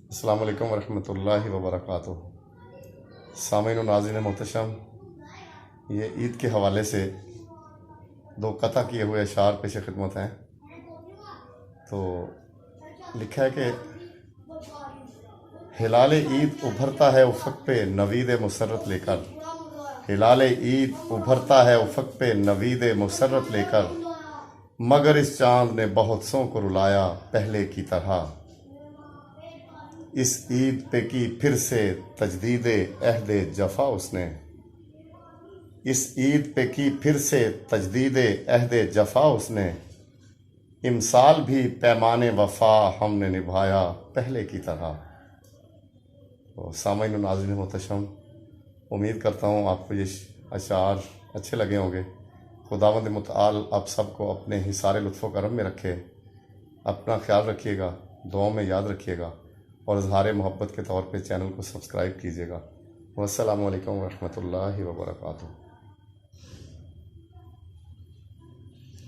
अस्सलाम वालेकुम वरहमतुल्लाहि वबरकातुहू। सामीन व नाज़रीन मोहतरम, ये ईद के हवाले से दो कथा किए हुए अशार पेश खिदमत हैं। तो लिखा है कि हिलाल ईद उभरता है उफ़क़ पे नवीद मुसर्रत लेकर। हिलाल ईद उभरता है उफ़क़ पे नवीद मुसर्रत लेकर, मगर इस चाँद ने बहुत सों को रुलाया पहले की तरह। इस ईद पे की फिर से तजदीद अहद जफ़ा उसने। इस ईद पे की फिर से तजदीद अहद जफ़ा उसने। इमसाल भी पैमाने वफ़ा हमने निभाया पहले की तरह। तो सामईन व नाज़रीन मोहतरम, उम्मीद करता हूँ आपको ये अशार अच्छे लगे होंगे। खुदावंद मुतआल आप सबको अपने हिसारे लुत्फ़ व करम में रखे। अपना ख्याल रखिएगा, दुआओं में याद रखिएगा और इज़हार मोहब्बत के तौर पे चैनल को सब्सक्राइब कीजिएगा। वस्सलामु अलैकुम वरहमतुल्लाहि वबरकातुहू।